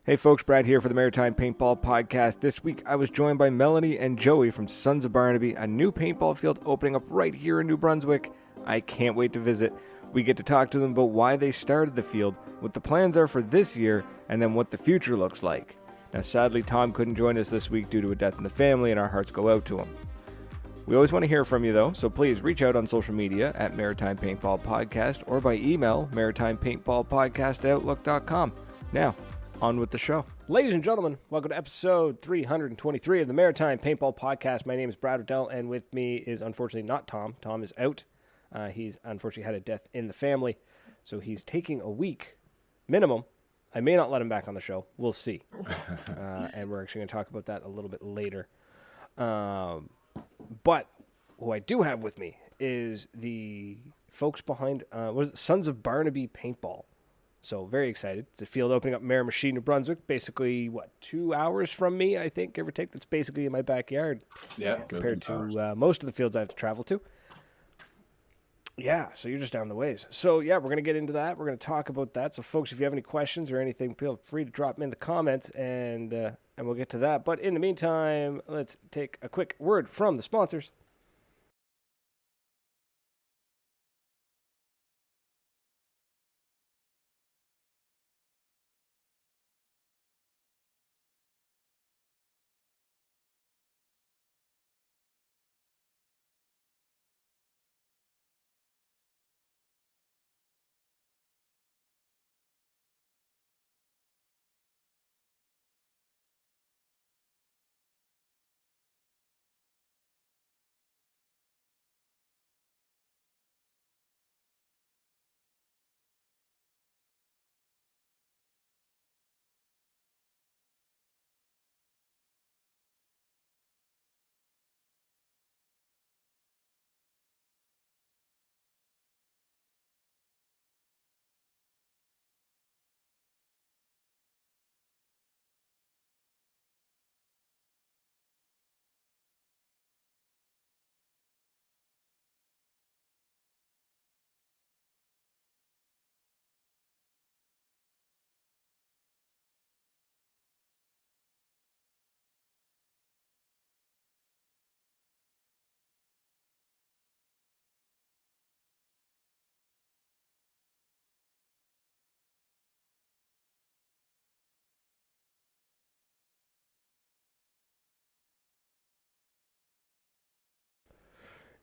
Hey folks, Brad here for the Maritime Paintball Podcast. This week I was joined by Melanie and Joey from Sons of Barnaby, a new paintball field opening up right here in New Brunswick. I can't wait to visit. We get to talk to them about why they started the field, what the plans are for this year, and then what the future looks like. Now sadly Tom couldn't join us this week due to a death in the family, and our hearts go out to him. We always want to hear from you though, so please reach out on social media at Maritime Paintball Podcast or by email maritimepaintballpodcast@outlook.com. Now, on with the show. Ladies and gentlemen, welcome to episode 323 of the Maritime Paintball Podcast. My name is Brad Odell, and with me is unfortunately not Tom. Tom is out. He's unfortunately had a death in the family, so he's taking a week minimum. I may not let him back on the show. We'll see. And we're actually going to talk about that a little bit later. But who I do have with me is the folks behind Sons of Barnaby Paintball. So very excited. It's a field opening up Miramichi, New Brunswick. Basically, 2 hours from me, I think, give or take. That's basically in my backyard. Yeah. Compared to most of the fields I have to travel to. Yeah, so you're just down the ways. So yeah, we're going to get into that. We're going to talk about that. So folks, if you have any questions or anything, feel free to drop them in the comments, and we'll get to that. But in the meantime, let's take a quick word from the sponsors.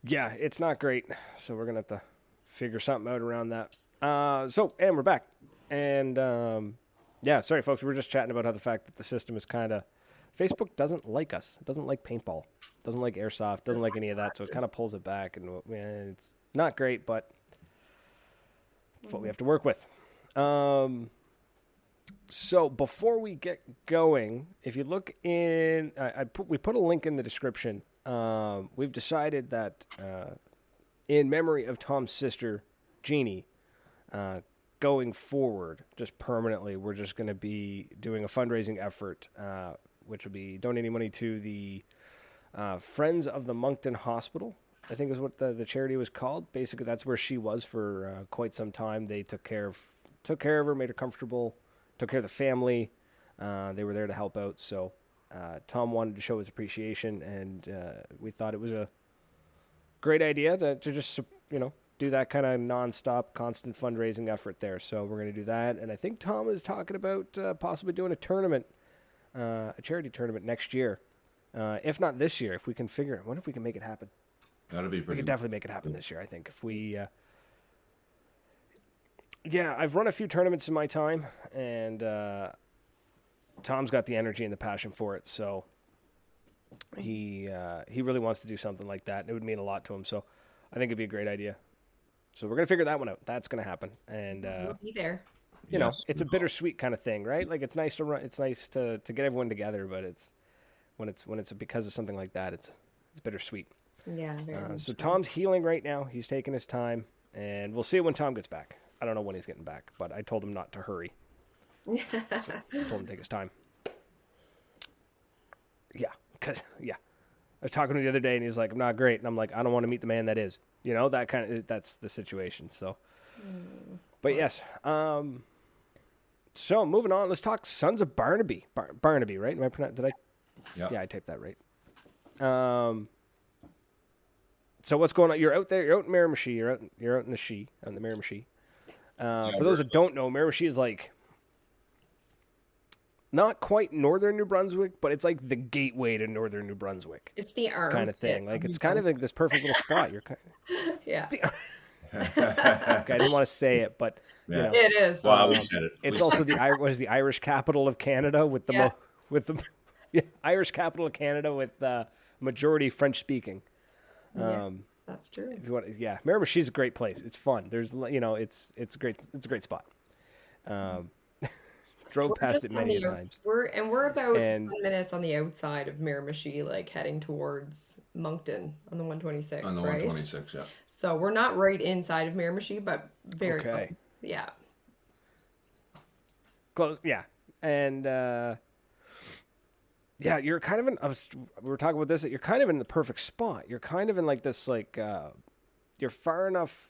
Yeah, it's not great, so we're going to have to figure something out around that. And we're back. And, sorry, folks, we were just chatting about how the fact that the system is kind of... Facebook doesn't like us. It doesn't like paintball. It doesn't like airsoft. Doesn't like any of that, so it kind of pulls it back. And it's not great, but it's what we have to work with. So before we get going, if you look in... we put a link in the description. We've decided that in memory of Tom's sister, Jeannie, going forward, just permanently, we're just going to be doing a fundraising effort, which will be donating money to the Friends of the Moncton Hospital, I think is what the charity was called. Basically, that's where she was for quite some time. They took care of her, made her comfortable, took care of the family. They were there to help out, so... Tom wanted to show his appreciation, and we thought it was a great idea to just, do that kind of nonstop, constant fundraising effort there. So we're going to do that. And I think Tom is talking about possibly doing a tournament, a charity tournament next year. If not this year, if we can figure it. What if we can make it happen? That'd be pretty. We can definitely make it happen this year, I think. If we... I've run a few tournaments in my time, and... Tom's got the energy and the passion for it, so he really wants to do something like that, and it would mean a lot to him. So I think it'd be a great idea. So we're gonna figure that one out. That's gonna happen, and we'll be there. It's a bittersweet kind of thing, right? Like it's nice to run. It's nice to get everyone together, but it's when it's because of something like that, it's bittersweet. Yeah. So Tom's healing right now. He's taking his time, and we'll see when Tom gets back. I don't know when he's getting back, but I told him not to hurry. So I told him to take his time. I was talking to him the other day, and he's like, "I'm not great," and I'm like, "I don't want to meet the man that is." That's the situation. So, but yes, So moving on, let's talk Sons of Barnaby. Barnaby, right? Am I did I? Yeah. Yeah, I typed that right. So what's going on? You're out there. You're out in Miramichi. You're out in the Miramichi. For those that don't know, Miramichi is like not quite northern New Brunswick, but it's like the gateway to northern New Brunswick. It's the arm kind of thing. Like it's kind of like this perfect little spot. You're kind of, yeah. I didn't want to say it, but you know, it is. Well, we said it. It's also the Irish capital of Canada with the Irish capital of Canada with majority French speaking. Yes, that's true. If you want, Miramichi's a great place. It's fun. There's it's great. It's a great spot. Drove past it many times. We're about 10 minutes on the outside of Miramichi, like heading towards Moncton on the 126. On the 126, yeah. So we're not right inside of Miramichi, but very close. Yeah. Close, yeah. And you're kind of in. We were talking about this. You're kind of in the perfect spot. You're kind of in like this, like you're far enough.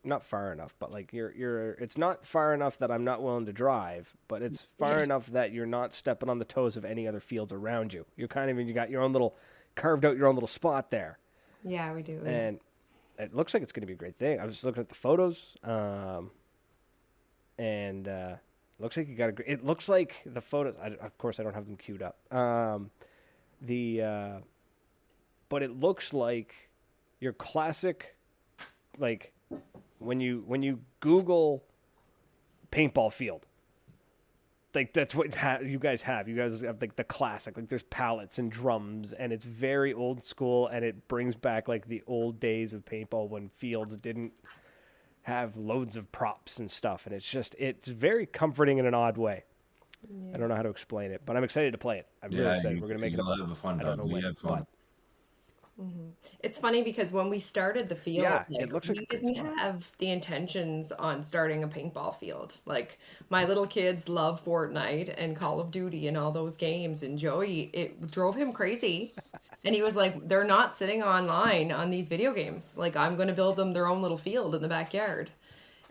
Not far enough, but like you're. It's not far enough that I'm not willing to drive, but it's far enough that you're not stepping on the toes of any other fields around you. You're kind of you got your own little carved out your own little spot there. Yeah, we do. And it looks like it's going to be a great thing. I was looking at the photos, and looks like you got a great. It looks like the photos. Of course, I don't have them queued up. But it looks like your classic, like. When you Google paintball field, like that's what you guys have. You guys have like the classic, like there's pallets and drums, and it's very old school, and it brings back like the old days of paintball when fields didn't have loads of props and stuff, and it's very comforting in an odd way. Yeah. I don't know how to explain it, but I'm excited to play it. I'm really excited. We're gonna make it. Have a fun time. I don't know when, fun. It's funny because when we started the field, it looks like we didn't have the intentions on starting a paintball field. Like my little kids love Fortnite and Call of Duty and all those games, and Joey, it drove him crazy. And he was like, they're not sitting online on these video games. Like I'm going to build them their own little field in the backyard.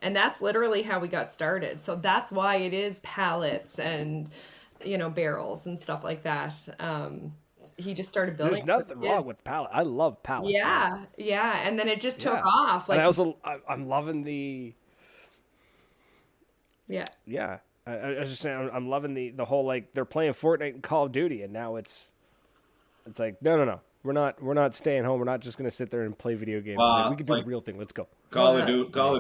And that's literally how we got started. So that's why it is pallets and, barrels and stuff like that. He just started building. There's nothing wrong with pallets. I love pallets. Yeah, yeah. And then it just took off. Like, and I'm loving the. Yeah. Yeah. I was just saying, I'm loving the whole, like, they're playing Fortnite and Call of Duty, and now it's like, no. We're not staying home. We're not just going to sit there and play video games. We can do the real thing. Let's go. Call of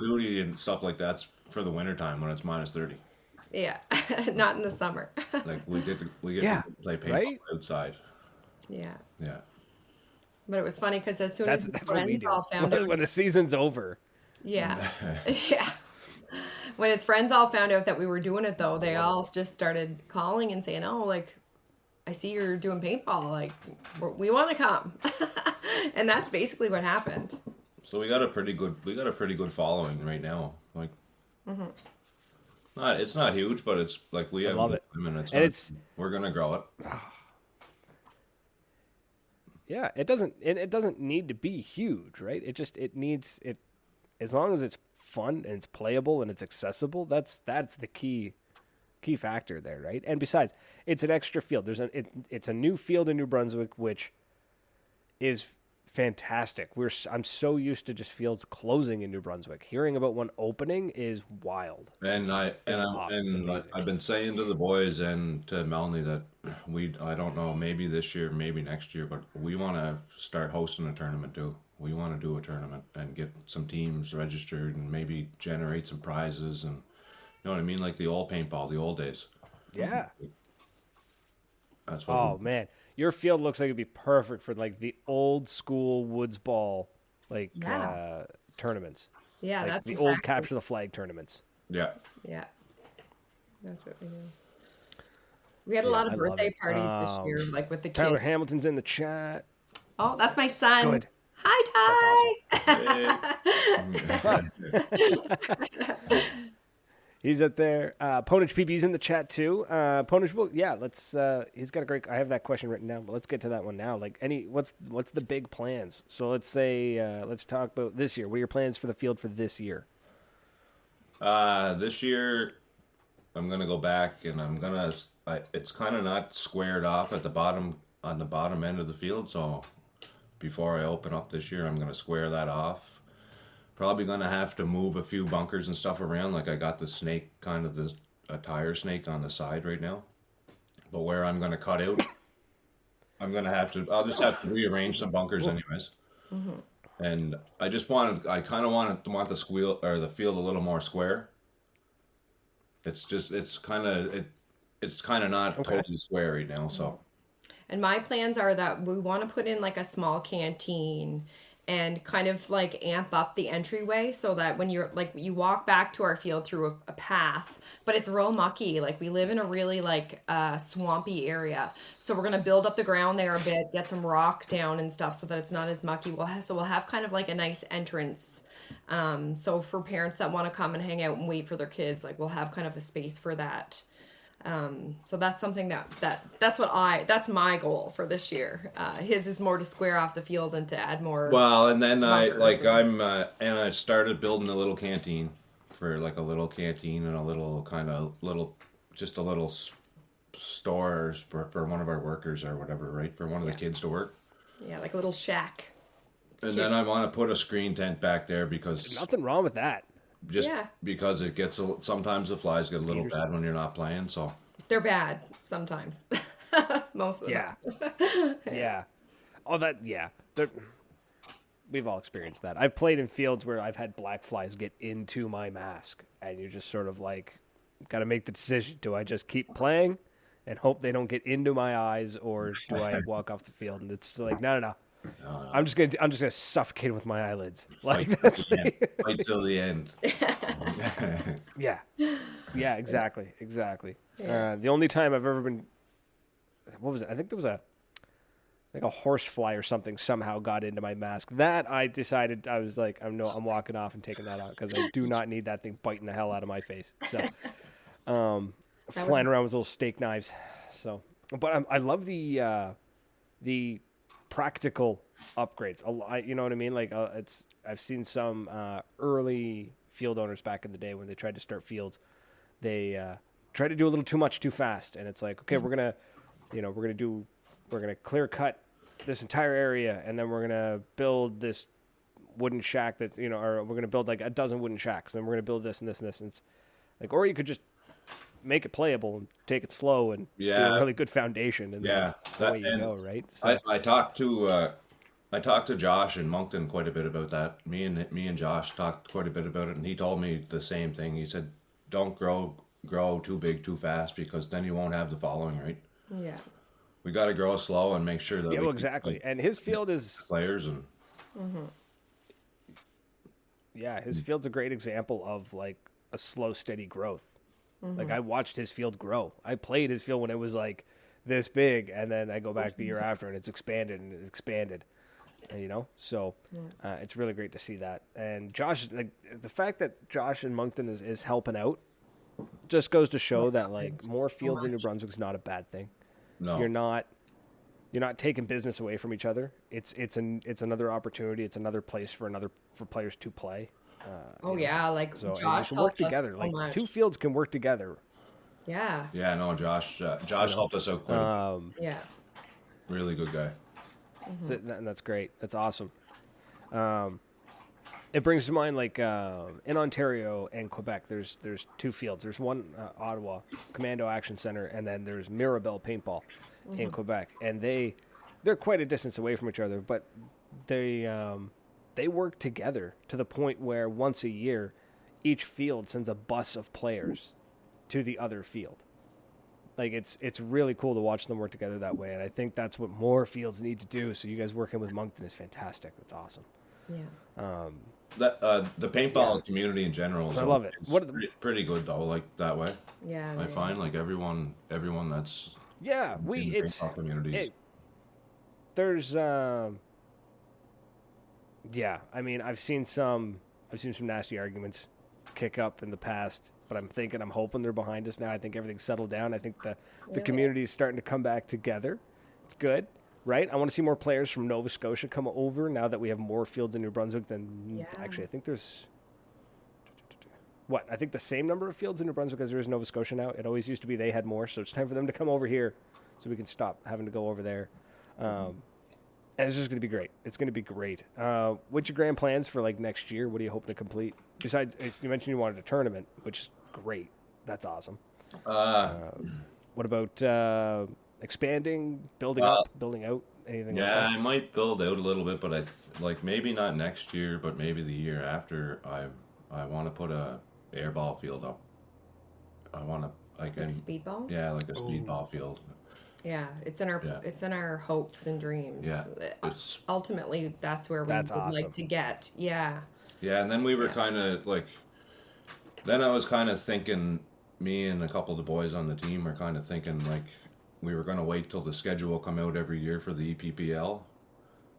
Duty and stuff like that's for the wintertime when it's minus 30. Yeah. Not in the summer. Like we get to play paintball outside. Yeah. Yeah. But it was funny because as soon as his friends all found out when the season's over. Yeah. Yeah. When his friends all found out that we were doing it, though, they all just started calling and saying, "Oh, like, I see you're doing paintball. Like, we want to come." And that's basically what happened. So we got a pretty good following right now. Like, it's not huge, but it's like we have. I love it. We're gonna grow it. Yeah, it doesn't need to be huge, right? It needs as long as it's fun and it's playable and it's accessible. That's the key factor there, right? And besides, it's an extra field. It's a new field in New Brunswick, which is fantastic. I'm so used to just fields closing in New Brunswick. Hearing about one opening is wild. And I've been saying to the boys and to Melanie that I don't know, maybe this year, maybe next year, but we want to start hosting a tournament too. We want to do a tournament and get some teams registered and maybe generate some prizes and you know what I mean, like the old paintball, the old days. Yeah. That's what. Oh man, your field looks like it'd be perfect for like the old school woodsball tournaments. Yeah, like that's the old capture the flag tournaments. Yeah. Yeah. That's what we do. We had a lot of birthday parties this year, like with the kids. Tyler Hamilton's in the chat. Oh, that's my son. Good. Hi, Ty. That's awesome. He's up there. Ponage PB's in the chat too. Ponage, let's. He's got a great. I have that question written down, but let's get to that one now. Like, what's the big plans? So let's say, let's talk about this year. What are your plans for the field for this year? This year, go back and it's kind of not squared off at the bottom on the bottom end of the field. So before I open up this year, I'm gonna square that off. Probably gonna have to move a few bunkers and stuff around. Like I got the snake, kind of a tire snake on the side right now. But where I'm gonna cut out, I'll just have to rearrange some bunkers anyways. And I kind of want the field a little more square. It's kind of not totally square right now. So, And my plans are that we want to put in like a small canteen and kind of like amp up the entryway so that when you're like you walk back to our field through a path, but it's real mucky. Like we live in a really like swampy area, so we're gonna build up the ground there a bit, get some rock down and stuff so that it's not as mucky. We'll have kind of like a nice entrance. So for parents that want to come and hang out and wait for their kids, like we'll have kind of a space for that. So that's something that's my goal for this year. His is more to square off the field and to add more. Well, and then I started building a little canteen and a little store for one of our workers or whatever, right? For one of the kids to work. Yeah, like a little shack. It's and cute. then I want to put a screen tent back there because There's nothing wrong with that. Because it gets sometimes the flies get a little bad when you're not playing, so They're bad sometimes. Most of the time. Yeah. Oh, we've all experienced that. I've played in fields where I've had black flies get into my mask, and you just sort of like got to make the decision: do I just keep playing and hope they don't get into my eyes, or do I walk off the field? And it's like, no. I'm just gonna suffocate with my eyelids. Like fight till the end. Yeah, exactly. Yeah. The only time I've ever been, what was it? I think there was a horsefly or something somehow got into my mask. That I decided I was like, I'm walking off and taking that out because I do not need that thing biting the hell out of my face. So, flying around with little steak knives. So, but I love the practical upgrades. You know what I mean? Like I've seen some early field owners back in the day when they tried to start fields. They try to do a little too much too fast, and it's like, okay, we're gonna clear cut this entire area, and then we're gonna build this wooden shack or we're gonna build like a dozen wooden shacks, and we're gonna build this and this and this. And it's like, or you could just make it playable and take it slow and do a really good foundation, and away you go, right? So, I talked to Josh in Moncton quite a bit about that. Me and Josh talked quite a bit about it, and he told me the same thing. He said, "Don't grow too big too fast because then you won't have the following, right?" Yeah. We got to grow slow and make sure that exactly. And his field is players and his field's a great example of like a slow, steady growth. Like I watched his field grow. I played his field when it was like this big, and then I go back the year after and it's expanded and it's expanded. So it's really great to see that. And Josh, like the fact that Josh in Moncton is helping out just goes to show that like more fields in New Brunswick is not a bad thing. no, You're not taking business away from each other. It's another opportunity. It's another place for players to play. Like So Josh can work helped us together. so Like much. two fields can work together. Yeah. yeah, no, Josh helped us out quite. Yeah. Really good guy. And that's great. That's awesome. It brings to mind like in Ontario and Quebec, there's two fields. There's one Ottawa Commando Action Center, and then there's Mirabel Paintball in Quebec, and they're quite a distance away from each other, but they work together to the point where once a year, each field sends a bus of players to the other field. Like it's really cool to watch them work together that way, and I think that's what more fields need to do. So you guys working with Moncton is fantastic. That's awesome. Yeah. The paintball community in general. I love it. Pretty good though, like that way. Yeah. I find like everyone that's in the paintball communities. There's I mean I've seen some nasty arguments kick up in the past, but I'm hoping they're behind us now. I think everything's settled down. I think the community is starting to come back together. It's good, right? I want to see more players from Nova Scotia come over now that we have more fields in New Brunswick than actually I think there's I think the same number of fields in New Brunswick as there is in Nova Scotia now. It always used to be they had more, so it's time for them to come over here so we can stop having to go over there. And it's just going to be great. It's going to be great. What's your grand plans for like next year? What are you hoping to complete? Besides, you mentioned you wanted a tournament, which is great. That's awesome. What about expanding, building up, building out? Anything like that? I might build out a little bit, but maybe not next year, but maybe the year after. I want to put a airball field up. I want to Like speedball? Yeah, like a speedball field. Yeah, it's in our hopes and dreams. Yeah, ultimately that's where we would awesome. like to get. Yeah. Yeah, and then we were kind of like, then I was kind of thinking, me and a couple of the boys on the team were kind of thinking like, we were going to wait till the schedule come out every year for the EPPL,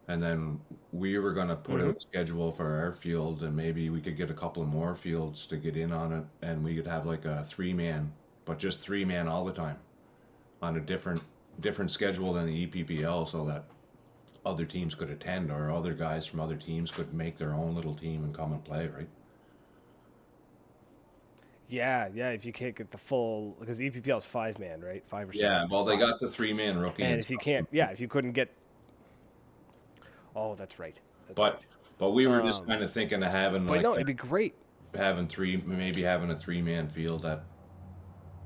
and then we were going to put out a schedule for our field, and maybe we could get a couple of more fields to get in on it, and we could have like a 3-man, but just 3-man all the time, on a different schedule than the EPPL, so that other teams could attend, or other guys from other teams could make their own little team and come and play, right? Yeah. If you can't get the full, because EPPL is 5-man, right? 5 or 6. Yeah, well, they got the 3-man rookie. And if you can't, if you couldn't get, that's right. But we were just kind of thinking of having but no, it'd be great. Having a 3-man field that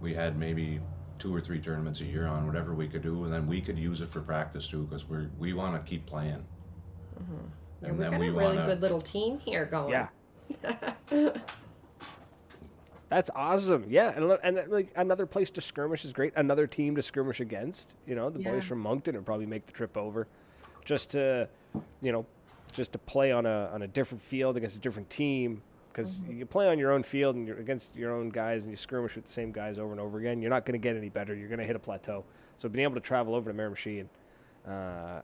we had maybe 2 or 3 tournaments a year on, whatever we could do, and then we could use it for practice too, because we want to keep playing. And we've got a really good little team here going. Yeah. That's awesome. Yeah, and like another place to skirmish is great. Another team to skirmish against. The boys from Moncton would probably make the trip over, just to play on a different field against a different team. Because you play on your own field and you're against your own guys, and you skirmish with the same guys over and over again, you're not going to get any better. You're going to hit a plateau. So being able to travel over to Miramichi and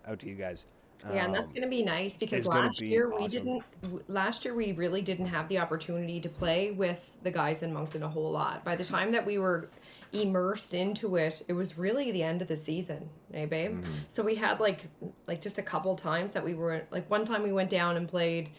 out to you guys. Yeah, and that's going to be nice, because last year we really didn't have the opportunity to play with the guys in Moncton a whole lot. By the time that we were immersed into it, it was really the end of the season, eh, babe? So we had like just a couple times that we were, like one time we went down and played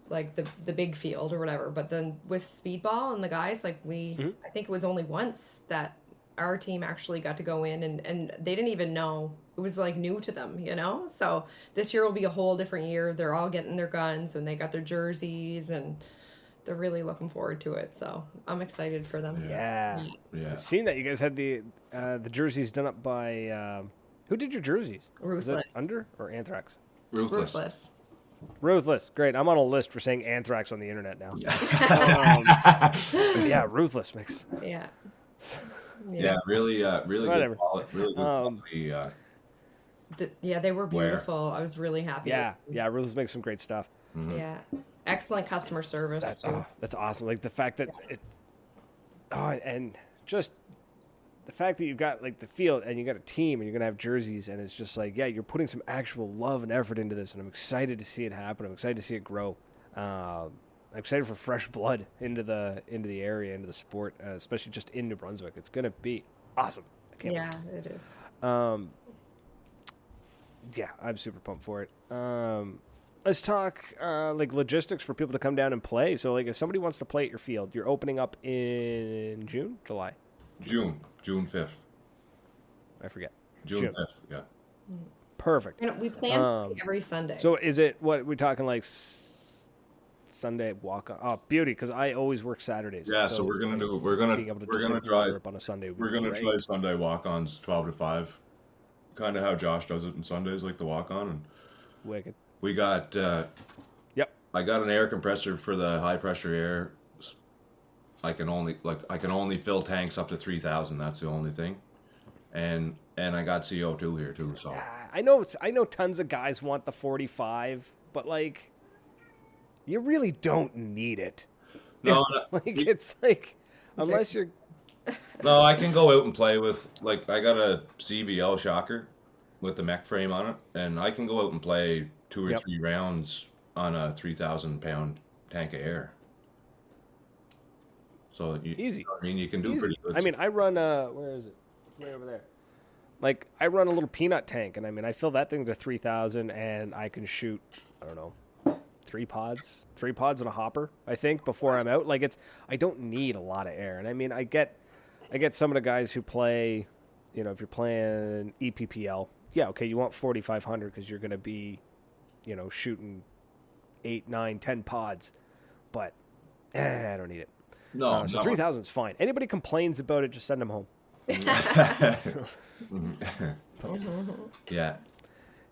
like the big field or whatever, but then with speedball and the guys, like I think it was only once that our team actually got to go in, and they didn't even know. It was like new to them, so this year will be a whole different year. They're all getting their guns and they got their jerseys, and they're really looking forward to it, so I'm excited for them. Yeah. I've seen that you guys had the jerseys done up by who did your jerseys? Ruthless. Was it Under or Anthrax? Ruthless. Ruthless. Great. I'm on a list for saying Anthrax on the internet now. Ruthless makes. Yeah. Really Whatever. good quality. Really good quality. They were beautiful. I was really happy. Yeah. Ruthless makes some great stuff. Yeah. Excellent customer service. That's awesome. Like the fact that and just the fact that you've got like the field and you got a team and you're gonna have jerseys, and it's just like, you're putting some actual love and effort into this, and I'm excited to see it happen. I'm excited to see it grow. I'm excited for fresh blood into the area, into the sport, especially just in New Brunswick. It's gonna be awesome. I can't wait. It is. I'm super pumped for it. Let's talk like logistics for people to come down and play. So like if somebody wants to play at your field, you're opening up in July? June 5th. I forget. June 5th, yeah. Perfect. And we plan every Sunday. So is it, what we're talking like Sunday walk on? Oh, beauty, because I always work Saturdays. Yeah, so we're gonna try on a Sunday. We're gonna try Sunday walk-ons 12 to 5. Kind of how Josh does it on Sundays, like the walk-on. And wicked. we got I got an air compressor for the high pressure air. I can only fill tanks up to 3,000. That's the only thing, and I got CO2 here too. So I know tons of guys want the 45, but like, you really don't need it. No, it's like, unless you're. No, I can go out and play with, like, I got a CVL shocker with the mech frame on it, and I can go out and play 2 or 3 rounds on a 3,000 pound tank of air. So easy. I mean, you can do pretty good. I mean, I run where is it? Right over there. Like, I run a little peanut tank, and I mean, I fill that thing to 3,000, and I can shoot, I don't know, 3 pods and a hopper, I think, before I'm out. Like I don't need a lot of air. And I mean, I get some of the guys who play, you know, if you're playing EPPL, yeah, okay, you want 4,500 because you're going to be, you know, shooting 8, 9, 10 pods, but I don't need it. No, so 3,000 is fine. Anybody complains about it, just send them home. Yeah.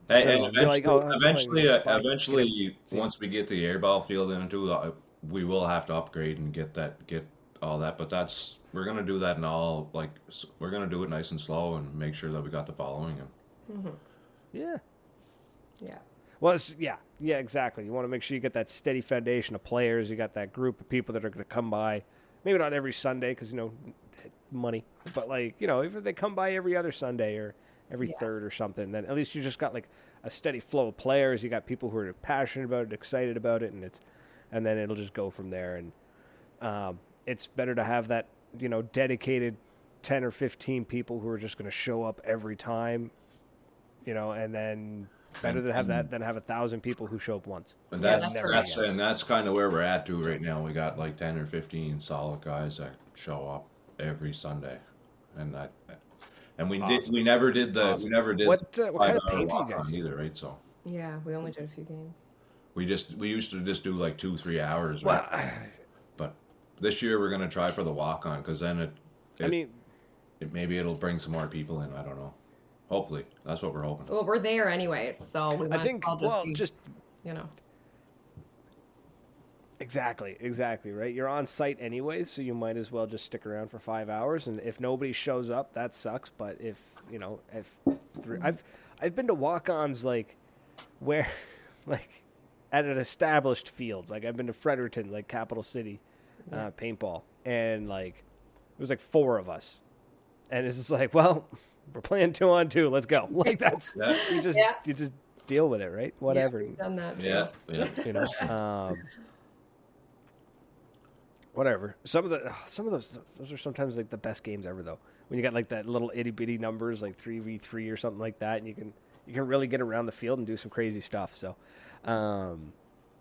Hey, So, and you're like, oh, that's eventually, fine. eventually, once we get the airball field into, we will have to upgrade and get all that. But we're gonna do that and all. Like, we're gonna do it nice and slow and make sure that we got the following. Yeah. Yeah. Well, yeah, exactly. You want to make sure you get that steady foundation of players. You got that group of people that are going to come by. Maybe not every Sunday because, you know, money. But, like, you know, if they come by every other Sunday or every third or something, then at least you just got, like, a steady flow of players. You got people who are passionate about it, excited about it, and then it'll just go from there. And it's better to have that, you know, dedicated 10 or 15 people who are just going to show up every time, you know, and then... Better to have that than have 1,000 people who show up once. And that's kind of where we're at too right now. We got like 10 or 15 solid guys that show up every Sunday, and we never did what kind of paint do you guys either, right? So Yeah, we only did a few games. we used to just do like 2-3 hours, right? Well, But this year we're gonna try for the walk on because then maybe it'll bring some more people in. I don't know. Hopefully, that's what we're hoping. Well, we're there anyways, so we might I think, as well just you know. Exactly, right? You're on site anyways, so you might as well just stick around for 5 hours. And if nobody shows up, that sucks. But if you know, I've been to walk-ons like where, like, at an established fields. Like I've been to Fredericton, like Capital City, paintball, and like it was like 4 of us, and it's just like, well. We're playing 2-on-2. Let's go. Like that's you just deal with it, right? Whatever. Yeah, we've done that too. Yeah. You know, whatever. Some of those are sometimes like the best games ever, though. When you got like that little itty bitty numbers, like 3v3 or something like that, and you can really get around the field and do some crazy stuff. So,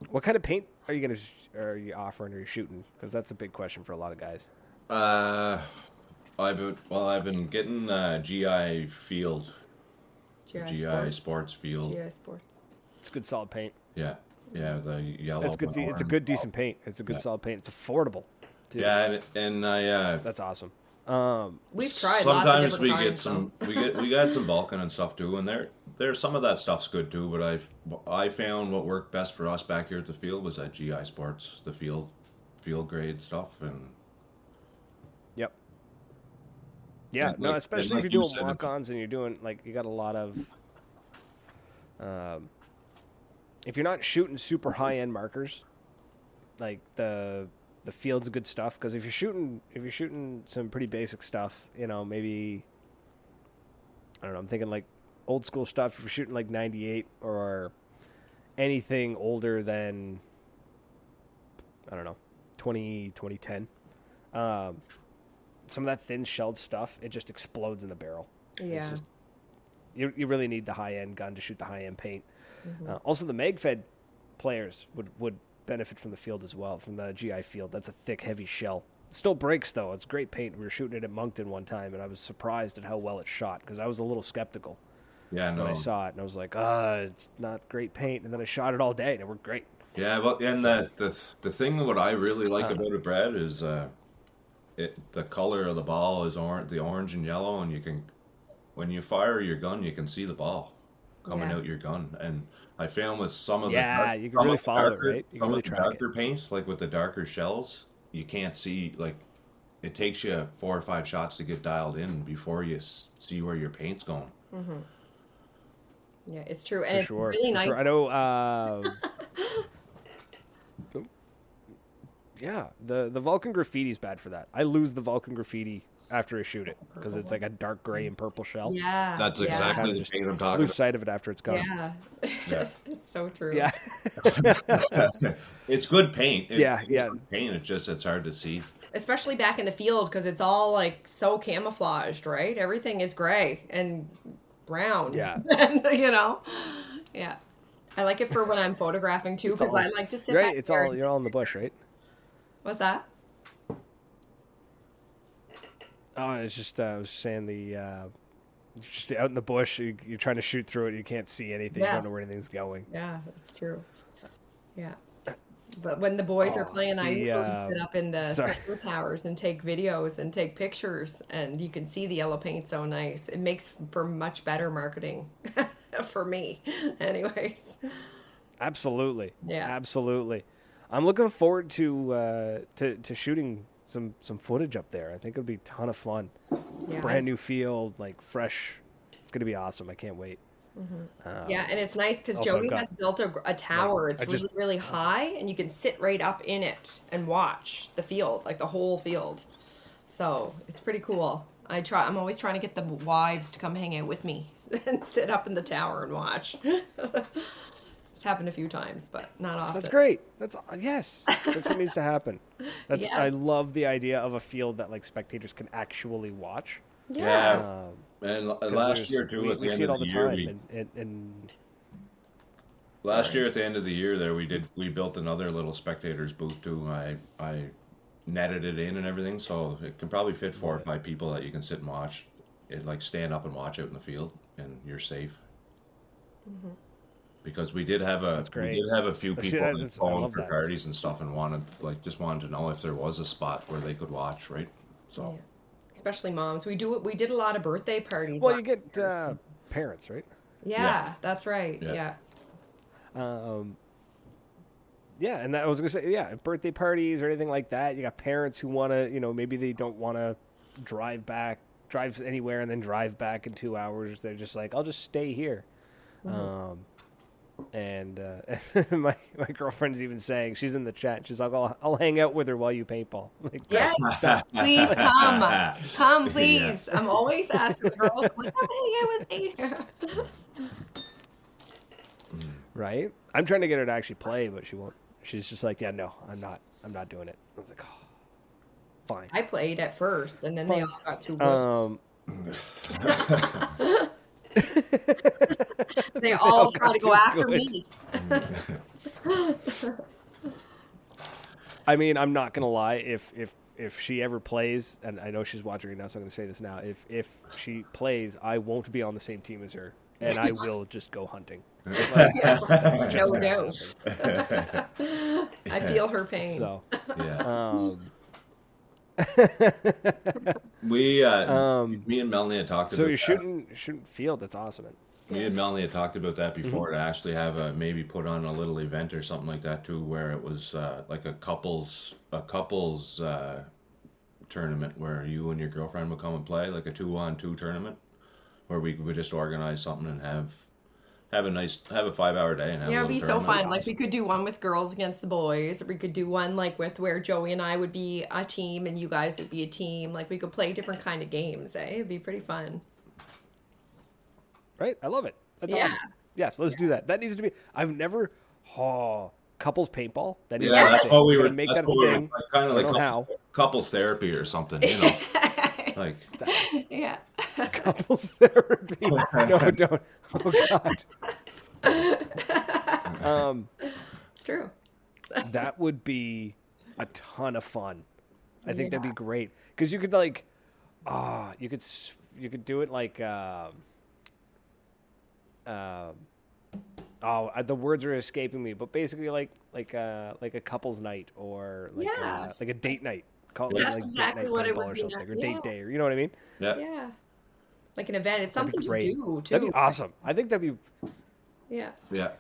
what kind of paint are you offering or you shooting? Because that's a big question for a lot of guys. I've been getting GI Field, GI Sports Field. GI Sports. It's good solid paint. Yeah, the yellow. It's good. It's a good decent paint. It's a good solid paint. It's affordable. Too. Yeah, and that's awesome. We've tried. Sometimes we kinds, get some. We got some Vulcan and stuff too, and there's some of that stuff's good too. But I found what worked best for us back here at the field was that GI Sports, the field grade stuff, and. Yep. Yeah, no, especially if you're doing walk-ons and you're doing, like, you got a lot of, if you're not shooting super high-end markers, like, the field's good stuff, because if you're shooting some pretty basic stuff, you know, maybe, I don't know, I'm thinking, like, old school stuff, if you're shooting, like, 98 or anything older than, I don't know, 2010, some of that thin shelled stuff, it just explodes in the barrel. Yeah. It's just, you really need the high-end gun to shoot the high-end paint. Mm-hmm. Also, the mag-fed players would benefit from the field as well, from the GI field. That's a thick, heavy shell. It still breaks, though. It's great paint. We were shooting it at Moncton one time, and I was surprised at how well it shot, because I was a little skeptical when I saw it. And I was like, it's not great paint. And then I shot it all day, and it worked great. Yeah, well, and the thing what I really like about it, Brad, is the color of the ball is the orange and yellow, and you can, when you fire your gun, you can see the ball coming out your gun. And I found with some of you can really follow it, right? You can really track darker paint, like with the darker shells, you can't see, like, it takes you 4 or 5 shots to get dialed in before you see where your paint's going. Mm-hmm. Yeah, it's true, and For it's really nice. Sure. I know. Yeah, the Vulcan graffiti is bad for that. I lose the Vulcan graffiti after I shoot it because it's like a dark gray and purple shell. Yeah, that's exactly the paint I'm talking about. Lose sight of it after it's gone. Yeah. It's so true. Yeah. It's good paint. It's good paint. It's hard to see. Especially back in the field, because it's all like so camouflaged, right? Everything is gray and brown. Yeah. And, you know, yeah. I like it for when I'm photographing too, because I like to sit right. back It's there all you're all in the bush, right? What's that? Oh, it's just I was saying just out in the bush. You're trying to shoot through it. You can't see anything. You don't know Yes. where anything's going. Yeah, that's true. Yeah. But when the boys are playing, I usually sit up in the sorry. photo towers and take videos and take pictures, and you can see the yellow paint so nice. It makes for much better marketing for me, anyways. Absolutely. Yeah. Absolutely. I'm looking forward to shooting some footage up there. I think it'll be a ton of fun. Yeah. Brand new field, like fresh. It's gonna be awesome. I can't wait. Yeah, and it's nice because Also, I've Joey got- has built a tower. Like, It's I just- really, really high, and you can sit right up in it and watch the field, like the whole field. So it's pretty cool. I'm always trying to get the wives to come hang out with me and sit up in the tower and watch. It's happened a few times, but not often. That's great. That's what needs to happen. That's I Yes. love the idea of a field that like spectators can actually watch. Yeah. And Because last year too, at we the end see it all of the the year, time, and last year at the end of the year, there we built another little spectators booth too. I netted it in and everything, so it can probably fit 4 or 5 people that you can sit and watch. It like stand up and watch out in the field, and you're safe. Because we did have a great. few See, people that I phoned love for that. parties and stuff and wanted to know if there was a spot where they could watch, right? So Especially moms. We did a lot of birthday parties. well, last you get year, so- parents, right? Yeah, that's right. Yeah. Yeah. Yeah, and I was gonna say, birthday parties or anything like that. You got parents who want to, maybe they don't want to drive anywhere and then drive back in 2 hours. They're just like, I'll just stay here. And my girlfriend's even saying, she's in the chat. She's like, I'll hang out with her while you paintball. Like, Yes, please come, please. I'm always asking the girls, "Come hang out with me." right? I'm trying to get her to actually play, but she won't. She's just like, yeah, no, I'm not doing it. I was like, oh, fine. I played at first, and then they all got too good. They all try to go after me. I mean, I'm not gonna lie. If she ever plays, and I know she's watching right now, so I'm gonna say this now. If she plays, I won't be on the same team as her, and I will just go hunting. No doubt. I feel her pain. So, yeah. Me and Melanie had talked so about you're that. shooting field. That's awesome. Me and Melanie had talked about that before to actually have maybe put on a little event or something like that too, where it was like a couples tournament where you and your girlfriend would come and play, like a 2-on-2 tournament, where we would just organize something and have a 5-hour day and have a Yeah, it'd little be so tournament. fun. Like we could do one with girls against the boys, or we could do one like with where Joey and I would be a team and you guys would be a team. Like we could play different kind of games, eh? It'd be pretty fun. Right? I love it. That's Yeah. awesome. Yes, let's do that. That needs to be. I've never. Couples paintball. That needs Yeah, to be a that's thing. what we Gotta were. make That's that a what we were thing. kind of I don't like know couples therapy or something, like. Yeah. Couples therapy. No, don't. Oh God. It's true. That would be a ton of fun. I think that'd be great because you could like, you could do it like, the words are escaping me, but basically like a couples night or like a date night. Call it That's like exactly date night what it paintball would or be. something, or Yeah. date day, or you know what I mean? Yeah. Yeah. Like an event. It's That'd be something to great. do too. That'd be awesome. I think that'd be Yeah. Yeah.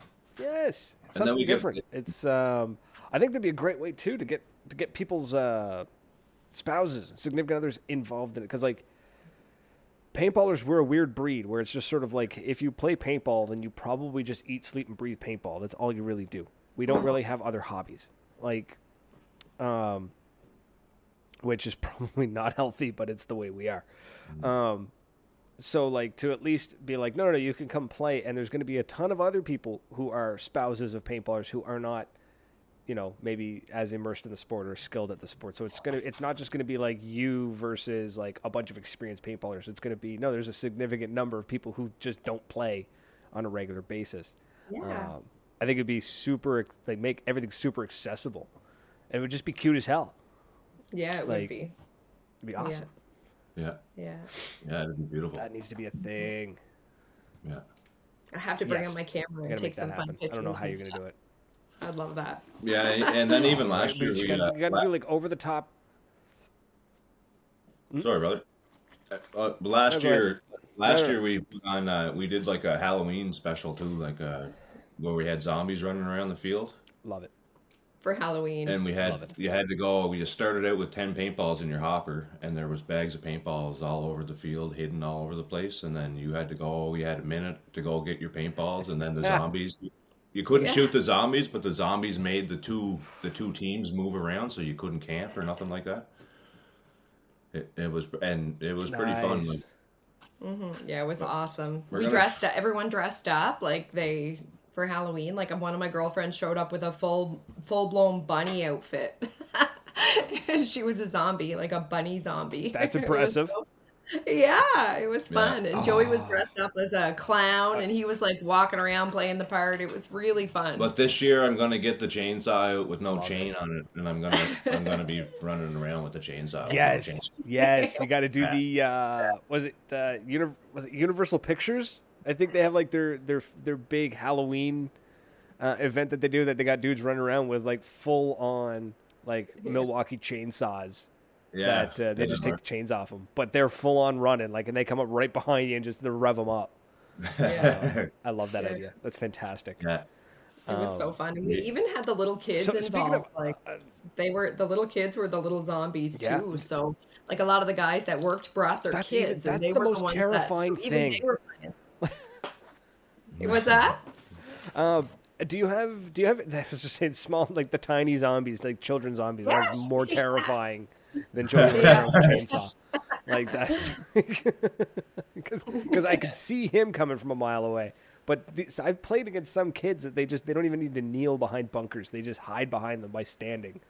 yes, And then something we get- different. It's I think that'd be a great way too to get people's spouses, and significant others involved in it, because like paintballers, we're a weird breed where it's just sort of like if you play paintball, then you probably just eat, sleep, and breathe paintball. That's all you really do. We don't really have other hobbies, like, which is probably not healthy, but it's the way we are. So like to at least be like, no, you can come play, and there's going to be a ton of other people who are spouses of paintballers who are not, maybe as immersed in the sport or skilled at the sport. So it's not just gonna be like you versus like a bunch of experienced paintballers. It's gonna be there's a significant number of people who just don't play on a regular basis. Yeah. I think it'd be super, like, make everything super accessible. And it would just be cute as hell. Yeah, it would be. It'd be awesome. Yeah. Yeah. Yeah, it'd be beautiful. That needs to be a thing. Yeah. I have to bring Yes. out my camera I and gotta take make that some fun happen. pictures. I don't know how and you're going to do stuff. it. I'd love that. Yeah, and then even last year You we got to do, like, over the top. sorry, brother. Last go year, ahead. year we put on we did like a Halloween special too, like where we had zombies running around the field, Love it. For Halloween. and we Love had it. you had to go. We just started out with 10 paintballs in your hopper, and there was bags of paintballs all over the field, hidden all over the place. And then you had to go. You had a minute to go get your paintballs, and then the zombies. You couldn't Yeah. shoot the zombies, but the zombies made the two teams move around, so you couldn't camp or nothing like that. It was pretty fun. Like, Nice. Yeah, it was awesome. we're We gonna- dressed up, everyone dressed up like they for Halloween. Like one of my girlfriends showed up with a full blown bunny outfit. And she was a zombie, like a bunny zombie. That's It was impressive. yeah, it was fun. And Joey was Oh. dressed up as a clown and he was like walking around playing the part. It was really fun. But this year I'm gonna get the chainsaw out with no Love chain on it, and I'm gonna be running around with the chainsaw. with no Yes. chain. Yes. You got to do the, was it Universal Pictures? I think they have like their big Halloween event that they do, that they got dudes running around with like full on like Milwaukee chainsaws. Yeah, That they just take the chains off them, but they're full on running, like, and they come up right behind you and just rev them up. yeah, I love that idea. That's fantastic. yeah. it was so fun. And we even had the little kids So speaking involved. of, Like the little kids were the little zombies Yeah. too. So like a lot of the guys that worked brought their That's even- kids. and that's they the were most ones terrifying that, even thing. they were playing. What's that? Do you have? I was just saying, small, like the tiny zombies, like children zombies. That Yes, is more yeah. terrifying than children Yeah. with a chainsaw. Like that's because I could see him coming from a mile away. But I've played against some kids that they don't even need to kneel behind bunkers. They just hide behind them by standing,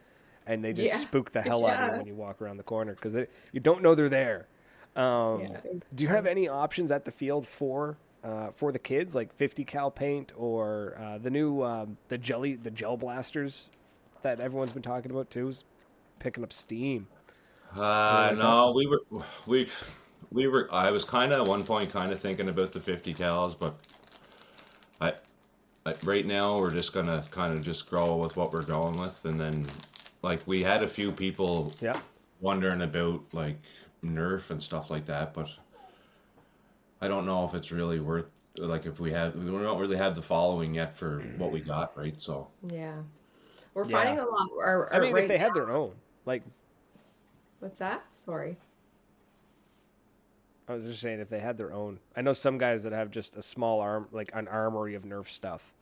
and they just Yeah. spook the hell out of you Yeah. when you walk around the corner because you don't know they're there. Yeah. Do you have any options at the field for the kids, like 50 cal paint or the new the gel blasters that everyone's been talking about too? Is picking up steam. No, we were. I was kind of at one point kind of thinking about the 50 cals, but I right now we're just gonna kind of just grow with what we're going with, and then like we had a few people Yeah. wondering about like Nerf and stuff like that, but I don't know if it's really worth, like, we don't really have the following yet for what we got, right? So Yeah. We're Yeah. finding a lot. I mean, right if they had now- their own, like What's that? Sorry. I was just saying, if they had their own. I know some guys that have just a small arm, like an armory of Nerf stuff.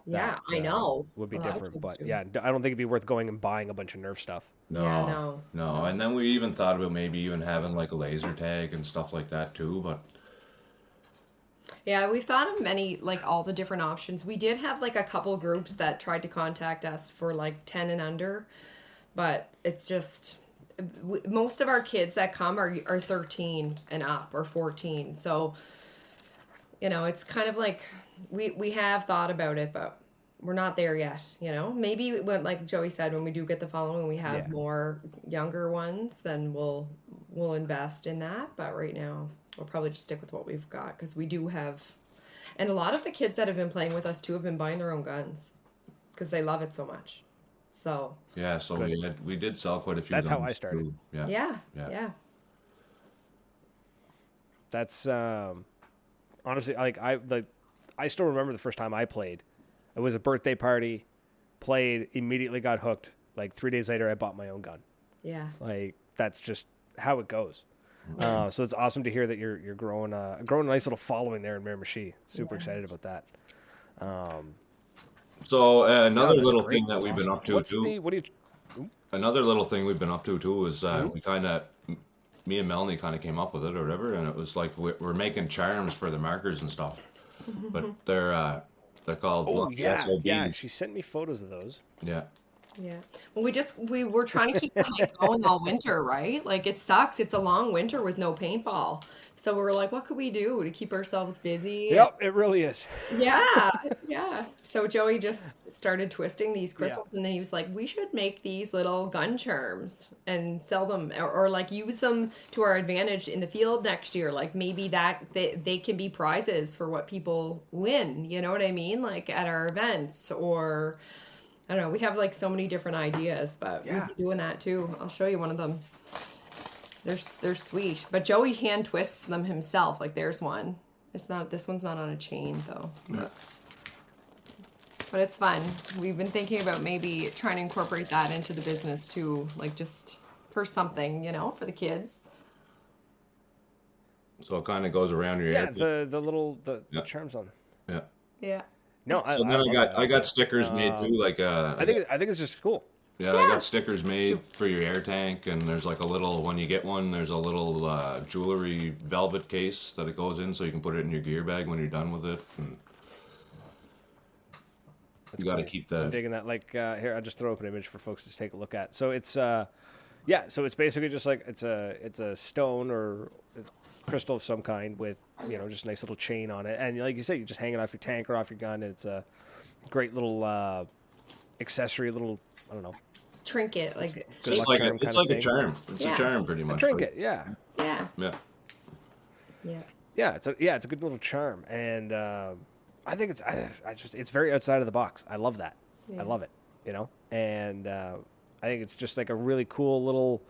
Yeah, that, I know. Would be A lot of different, kids but do. yeah, I don't think it'd be worth going and buying a bunch of Nerf stuff. no, no. And then we even thought about maybe even having like a laser tag and stuff like that too, but Yeah, we've thought of many, like all the different options. We did have like a couple groups that tried to contact us for like 10 and under, but it's just most of our kids that come are 13 and up or 14. So, you know, it's kind of like we have thought about it, but we're not there yet, you know. Maybe when, like Joey said, when we do get the following, we have Yeah. more younger ones, then we'll invest in that, but right now we'll probably just stick with what we've got because we do have, and a lot of the kids that have been playing with us too have been buying their own guns because they love it so much. So yeah, so we did sell quite a few. That's how guns, I started. too. Yeah. yeah, Yeah. yeah. That's honestly, like I still remember the first time I played. It was a birthday party, played, immediately got hooked. Like 3 days later, I bought my own gun. Yeah. Like that's just how it goes. So it's awesome to hear that you're growing a nice little following there in Miramichi. Super Yeah. excited about that. So another that's little great. thing that That's we've been awesome. up to What's too. what do you? Another little thing we've been up to too is we kind of, me and Melanie kind of came up with it or whatever, and it was like we're making charms for the markers and stuff, but they're called Oh yeah, SOBs. yeah. She sent me photos of those. Yeah. Yeah. Well, we were trying to keep the hike going all winter, right? Like it sucks. It's a long winter with no paintball. So we were like, what could we do to keep ourselves busy? Yep, it really is. Yeah, yeah. So Joey just started twisting these Yeah. crystals, and then he was like, "We should make these little gun charms and sell them, or like use them to our advantage in the field next year. Like maybe that they can be prizes for what people win. You know what I mean? Like at our events, or I don't know. We have like so many different ideas, but Yeah. we'll be doing that too. I'll show you one of them. They're sweet, but Joey hand twists them himself. Like there's one. It's not. This one's not on a chain though. Yeah. But it's fun. We've been thinking about maybe trying to incorporate that into the business too, like just for something, you know, for the kids. So it kind of goes around your Yeah, ear. the Yeah. charms on. Yeah. Yeah. No, So then love that. I got stickers made too, like I think it's just cool. yeah, I got stickers made for your air tank, and there's like a little, when you get one, there's a little jewelry velvet case that it goes in, so you can put it in your gear bag when you're done with it. And you got to keep I'm the digging that. Like here, I'll just throw up an image for folks to take a look at. So it's yeah, so it's basically just like it's a stone or a crystal of some kind with just a nice little chain on it, and like you say, you just hang it off your tank or off your gun. And it's a great little accessory, little I don't know. Trinket, like Good it's luck like charm it's kind of like a thing. charm. It's Yeah. a charm, pretty much. Trinket, yeah. yeah, Yeah. yeah. It's a good little charm, and I think it's very outside of the box. I love that. Yeah. I love it. And I think it's just like a really cool little.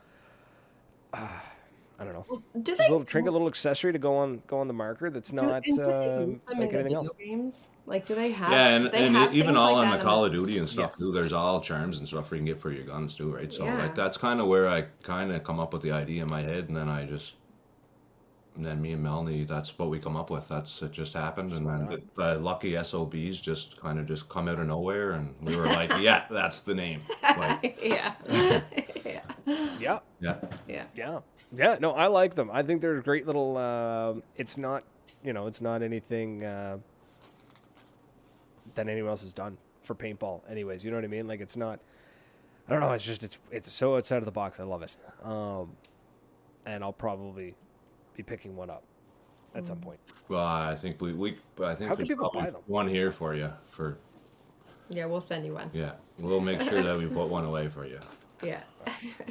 I don't know. Do Just they a little trinket, little accessory to go on the marker. That's not do they use them like in the anything video else. games? Like, do they have? Yeah, they and have even things all like on that the in Call of Duty and stuff Yes. too. There's all charms and stuff you can get for your guns too, right? So Yeah. like that's kind of where I kind of come up with the idea in my head, and then me and Melanie, that's what we come up with. It just happened, and then the lucky SOBs just kind of just come out of nowhere, and we were like, yeah, that's the name. Like, yeah, yeah, Yeah, yeah. yeah. No, I like them. I think they're a great little. It's not, it's not anything that anyone else has done for paintball. Anyways, you know what I mean? Like it's not. I don't know. It's just it's so outside of the box. I love it. And I'll probably be picking one up at some point. well, I think I think How can there's people probably buy them? one here for you. Yeah, we'll send you one. Yeah, we'll make sure that we put one away for you. Yeah.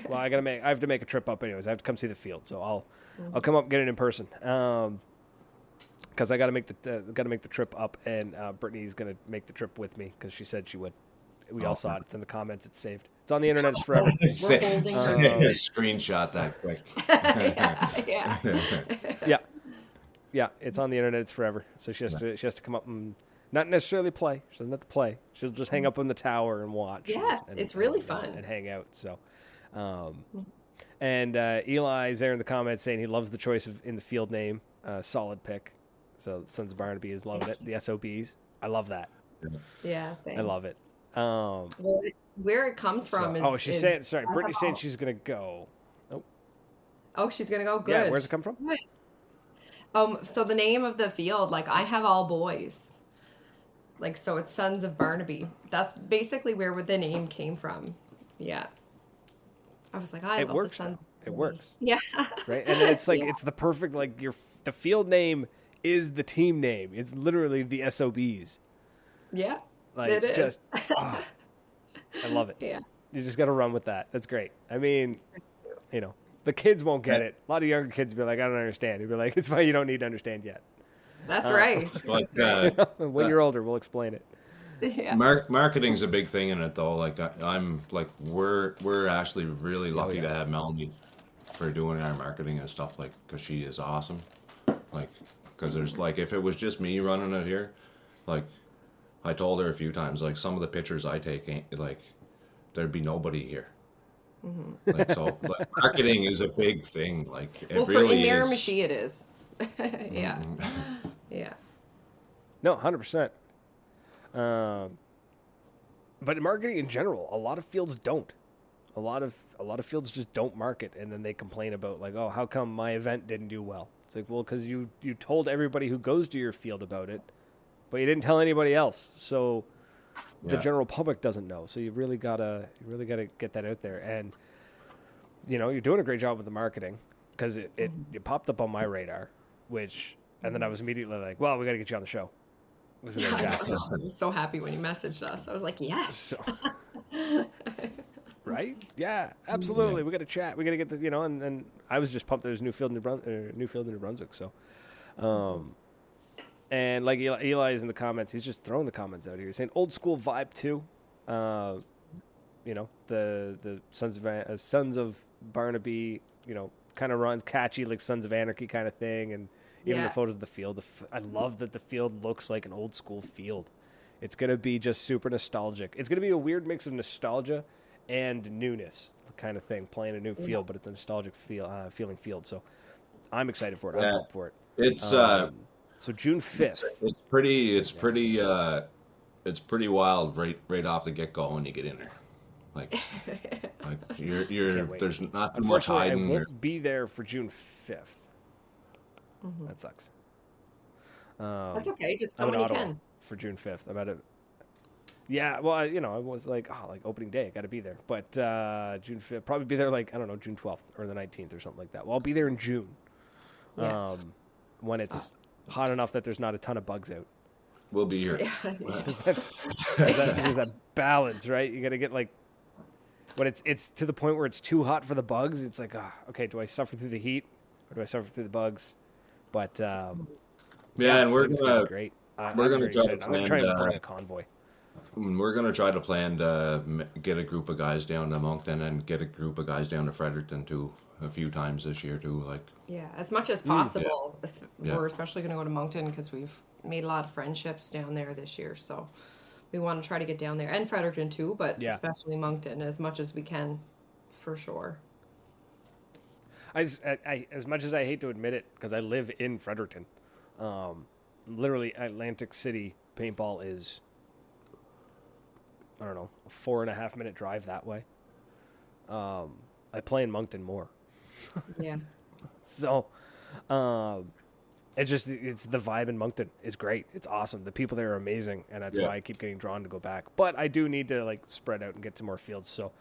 Well, I have to make a trip up anyways. I have to come see the field, so I'll come up and get it in person. Because I got to make the trip up, and Brittany's gonna make the trip with me because she said she would. We all saw it. It's in the comments. It's saved. It's on the internet. It's forever. Screenshot that quick. Yeah. Yeah. It's on the internet. It's forever. So she has to come up and not necessarily play. She doesn't have to play. She'll just hang up in the tower and watch. Yes, it's really fun. And hang out. So, and Eli's there in the comments saying he loves the choice in the field name. Solid pick. So Sons of Barnaby is loving it. The SOBs. I love that. Yeah. I love it. Well, where it comes from is. She's saying. Sorry, Brittany's saying she's gonna go. Oh, she's gonna go. Good. Yeah, where's it come from? Good. So the name of the field, like I have all boys. Like so, it's Sons of Barnaby. That's basically where the name came from. Yeah. I was like, I It love works. the Sons. It works. Yeah. Right, and then it's like Yeah. it's the perfect like the field name is the team name. It's literally the SOBs. Yeah. Like It is. just, I love it. Yeah. You just got to run with that. That's great. I mean, the kids won't get it. A lot of younger kids will be like, I don't understand. You'll be like, it's fine. You don't need to understand yet. That's right. But When you're older, we'll explain it. Yeah. marketing's a big thing in it, though. Like I'm like we're actually really lucky to have Melanie for doing our marketing and stuff, like because she is awesome. Like because there's like if it was just me running it here, like I told her a few times, like some of the pictures I take ain't like there'd be nobody here. Like, so like, marketing is a big thing. Like it Well, for really in is. Miramichi, it is. Yeah. Yeah. No, 100%. But marketing in general, a lot of fields don't. A lot of fields just don't market, and then they complain about like, oh, how come my event didn't do well? It's like, well, because you told everybody who goes to your field about it, but you didn't tell anybody else. So the general public doesn't know. So you really gotta get that out there. And you're doing a great job with the marketing, because it popped up on my radar, and then I was immediately like, well, we got to get you on the show. I was so happy when you messaged us. I was like, yes. Right? Yeah, absolutely. Yeah. We got to chat. We got to get the, and I was just pumped. There's New Field in New Brunswick. So, and like Eli's in the comments, he's just throwing the comments out here. He's saying old school vibe too. The Sons of Barnaby, kind of runs catchy, like Sons of Anarchy kind of thing. And even the photos of the field. I love that the field looks like an old school field. It's going to be just super nostalgic. It's going to be a weird mix of nostalgia and newness kind of thing, playing a new field, but it's a nostalgic feeling field. So I'm excited for it. I'm pumped for it. It's so June 5th. It's pretty wild right off the get go when you get in there. Like you're there's not too much hiding. I won't be there for June 5th. Mm-hmm. That sucks. That's okay. Just come when you can. For June 5th. I'm at it. Yeah, well, I was like, opening day, I got to be there. But June 5th, probably be there June 12th or the 19th or something like that. Well, I'll be there in June, when it's hot enough that there's not a ton of bugs out. We'll be here. There's that balance, right? You got to get when it's to the point where it's too hot for the bugs. It's like, okay, do I suffer through the heat or do I suffer through the bugs? But and we're gonna great. We're gonna try to I'm trying to bring a convoy. We're gonna try to plan to get a group of guys down to Moncton and get a group of guys down to Fredericton too a few times this year too. As much as possible. We're especially gonna go to Moncton because we've made a lot of friendships down there this year. So we want to try to get down there, and Fredericton too, but especially Moncton as much as we can, for sure. As much as I hate to admit it, because I live in Fredericton, literally Atlantic City paintball is, I don't know, a 4.5 minute drive that way. I play in Moncton more. Yeah. So, it's the vibe in Moncton is great. It's awesome. The people there are amazing, and that's why I keep getting drawn to go back. But I do need to spread out and get to more fields. So,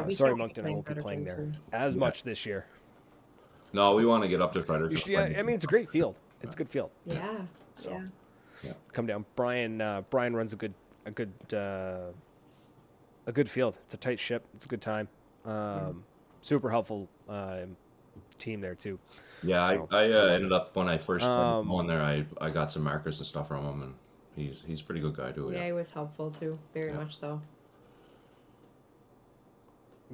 sorry, Moncton, I won't be playing there as much this year. No, we want to get up to Fredericton. I mean, it's a great field. It's a good field. Yeah. So, come down. Brian runs a good field. It's a tight ship. It's a good time. Super helpful team there too. Yeah, so, I ended up when I first started going there. I got some markers and stuff from him, and he's a pretty good guy too. Yeah, he was helpful too, very much so.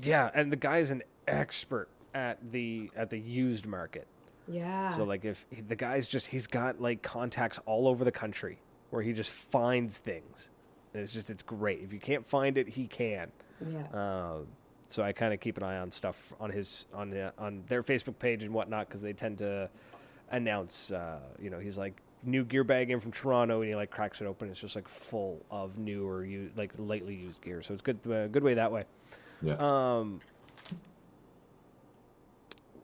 Yeah, and the guy's an expert at the used market. Yeah. So if the guy's he's got contacts all over the country where he just finds things. And it's great. If you can't find it, he can. Yeah. So I kind of keep an eye on stuff on their Facebook page and whatnot, because they tend to announce, he's new gear bag in from Toronto, and he cracks it open. It's just full of new or lightly used gear. So it's good way that way. Yeah.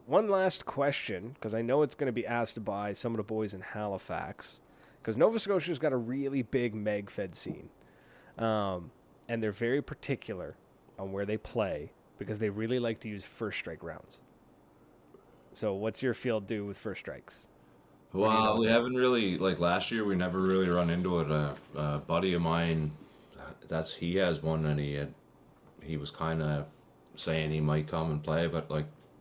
One last question, because I know it's going to be asked by some of the boys in Halifax, because Nova Scotia's got a really big MegFed scene, and they're very particular on where they play because they really like to use first strike rounds. So what's your field do with first strikes? Well, we haven't really, last year we never really run into it. A buddy of mine, he has one, and he was kind of saying he might come and play, but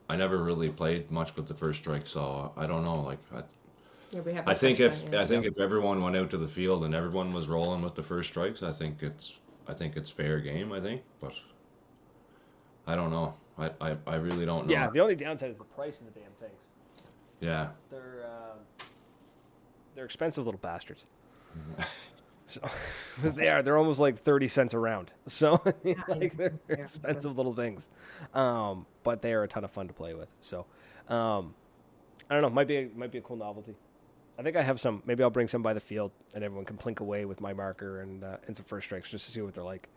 I never really played much with the first strike, so I don't know. I think if everyone went out to the field and everyone was rolling with the first strikes, I think it's fair game. But I don't know. I really don't know. Yeah, the only downside is the price of the damn things. Yeah. They're expensive little bastards. So, because they're almost 30 cents a round. So they're expensive little things, but they are a ton of fun to play with. So I don't know, might be a cool novelty. I think I have some. Maybe I'll bring some by the field, and everyone can plink away with my marker and some first strikes just to see what they're like.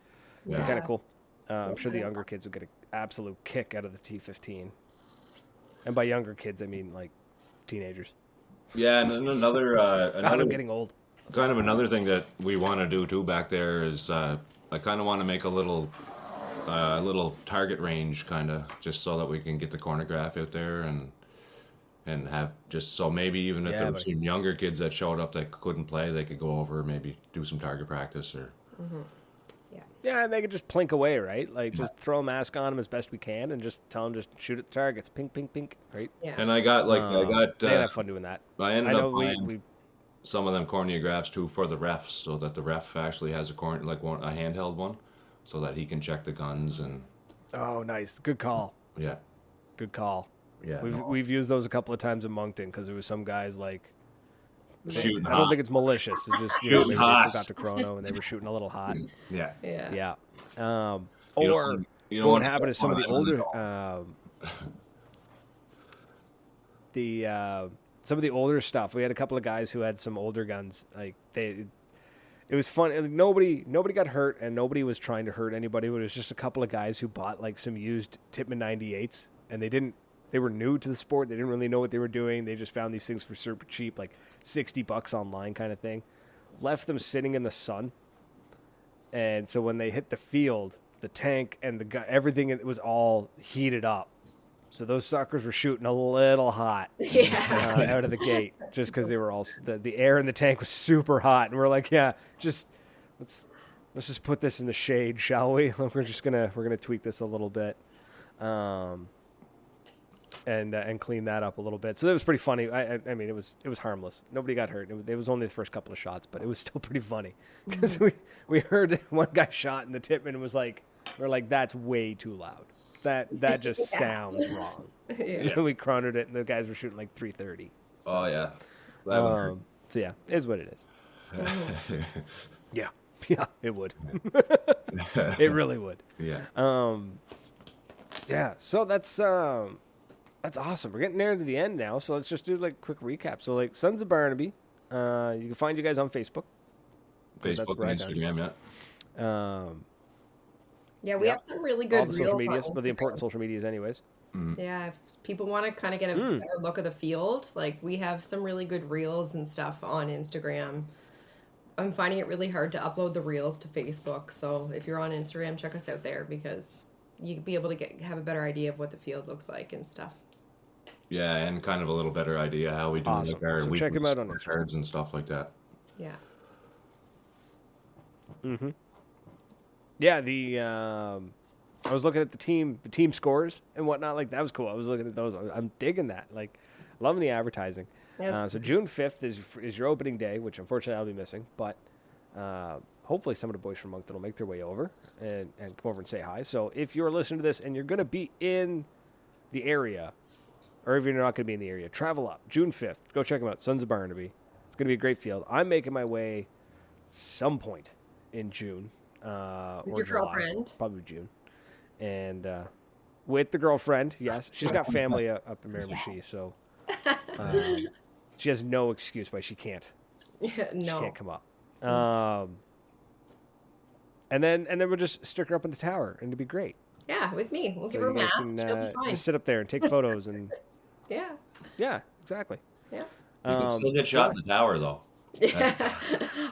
Yeah. They're kind of cool. I'm sure the younger kids will get an absolute kick out of the T15. And by younger kids, I mean teenagers. Yeah, and then another I'm getting old. kind of another thing that we want to do too back there is I kind of want to make a little target range, kind of, just so that we can get the chronograph out there and have just so maybe even if there were some younger kids that showed up that couldn't play, they could go over, maybe do some target practice or. Yeah, and they could just plink away, right? Like, just throw a mask on them as best we can and just tell them just shoot at the targets. Pink, pink, pink, right? Yeah. And I got they have fun doing that. I ended up buying some of them corneographs, too, for the refs, so that the ref actually has a handheld one, so that he can check the guns and... Oh, nice. Good call. Yeah. Good call. Yeah. We've used those a couple of times in Moncton, because there was some guys, like... Shooting I don't think it's malicious. It's just, maybe they forgot to chrono and they were shooting a little hot. Yeah. Yeah. Or what happened is some of the older... some of the older stuff, we had a couple of guys who had some older guns. Like, it was fun. And nobody got hurt, and nobody was trying to hurt anybody, but it was just a couple of guys who bought, like, some used Tippmann 98s, and they were new to the sport. They didn't really know what they were doing. They just found these things for super cheap, like $60 online kind of thing. Left them sitting in the sun. And so when they hit the field, the tank and the gun, everything was all heated up. So those suckers were shooting a little hot out of the gate, just because they were all the air in the tank was super hot, and we're like, yeah, just let's just put this in the shade, shall we? We're gonna tweak this a little bit. And clean that up a little bit. So that was pretty funny. I mean, it was harmless. Nobody got hurt. It was only the first couple of shots, but it was still pretty funny because we heard one guy shot in the Tippmann and was like, we're like, that's way too loud. That just sounds wrong. Yeah. We chronoed it, and the guys were shooting like 330. So, oh yeah. So yeah, it is what it is. Yeah, it would. It really would. Yeah. Yeah. So that's awesome. We're getting near to the end now, so let's just do like a quick recap. So like Sons of Barnaby, you can find you guys on Facebook. Facebook and Instagram, yeah. Yeah, we have some really good all the social reels medias, on but the important social medias anyways. Yeah, if people want to kind of get a better look of the field, like we have some really good reels and stuff on Instagram. I'm finding it really hard to upload the reels to Facebook, so if you're on Instagram, check us out there because you'll be able to have a better idea of what the field looks like and stuff. Yeah, and kind of a little better idea how we do like our so check them out on cards and stuff like that. Yeah. Mm-hmm. Yeah, I was looking at the team scores and whatnot. Like, that was cool. I was looking at those. I'm digging that. Like, loving the advertising. Yeah, so June 5th is your opening day, which unfortunately I'll be missing. But hopefully some of the boys from Moncton will make their way over and come over and say hi. So if you're listening to this and you're going to be in the area, or if you're not going to be in the area, travel up. June 5th. Go check them out. Sons of Barnaby. It's going to be a great field. I'm making my way some point in June. With or your July, girlfriend? probably June, and with the girlfriend, yes, she's got family up in Miramichi, so she has no excuse why she can't. No, she can't come up. And then we'll just stick her up in the tower, and it'll be great. Yeah, with me, we'll give her a you guys mask. She'll be fine. Just sit up there and take photos, and yeah, exactly. Yeah, you can still get shot in the tower though.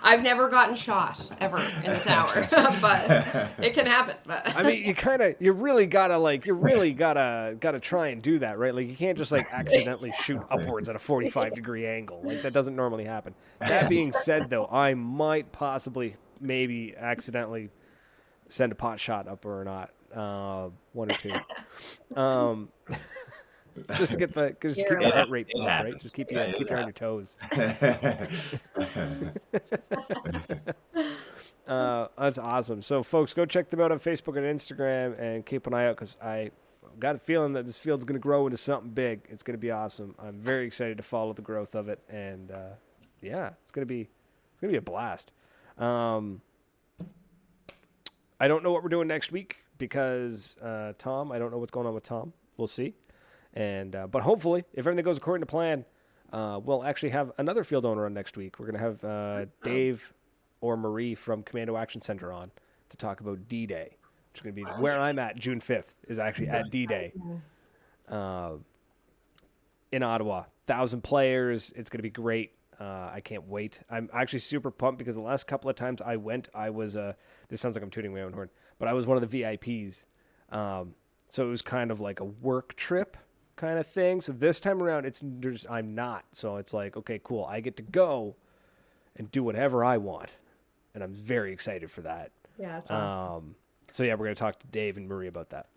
I've never gotten shot ever in the tower, but it can happen. But I mean, you really gotta try and do that, right? Like, you can't just like accidentally shoot upwards at a 45-degree angle. Like, that doesn't normally happen. That being said, though, I might possibly maybe accidentally send a pot shot up or not, one or two. Just keep your heart rate up, right? Just keep you on your toes. That's awesome. So, folks, go check them out on Facebook and Instagram and keep an eye out because I got a feeling that this field's going to grow into something big. It's going to be awesome. I'm very excited to follow the growth of it, and it's going to be a blast. I don't know what we're doing next week because Tom. I don't know what's going on with Tom. We'll see. And but hopefully, if everything goes according to plan, we'll actually have another field owner on next week. We're going to have Dave or Marie from Commando Action Center on to talk about D-Day, which is going to be where I'm at. June 5th is actually at D-Day in Ottawa. 1,000 players. It's going to be great. I can't wait. I'm actually super pumped because the last couple of times I went, I was this sounds like I'm tooting my own horn, but I was one of the VIPs. So it was kind of like a work trip kind of thing. So this time around, I'm not. So it's like, okay, cool. I get to go and do whatever I want, and I'm very excited for that. Yeah, that's awesome. So yeah, we're gonna talk to Dave and Marie about that.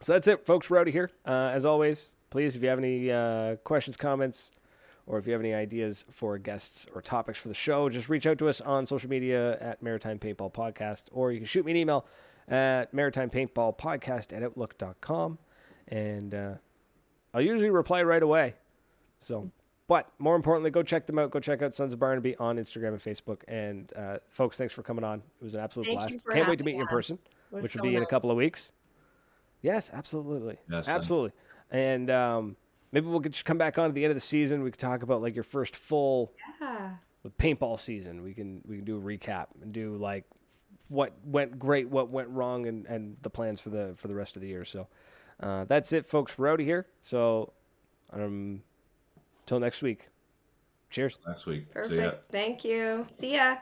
So that's it, folks. We're out of here. As always, please, if you have any questions, comments, or if you have any ideas for guests or topics for the show, just reach out to us on social media at Maritime Paintball Podcast, or you can shoot me an email at maritimepaintballpodcast@outlook.com, and I'll usually reply right away. So, but more importantly, go check them out. Go check out Sons of Barnaby on Instagram and Facebook. And folks, thanks for coming on. It was an absolute blast. Can't wait to meet you in person, which will be in a couple of weeks. Yes, absolutely. Yes, absolutely. And maybe we'll come back on at the end of the season. We can talk about like your first full paintball season. We can do a recap and do like what went great, what went wrong, and the plans for the rest of the year. So that's it, folks. We're out of here. So till next week. Cheers. Next week. Perfect. Thank you. See ya.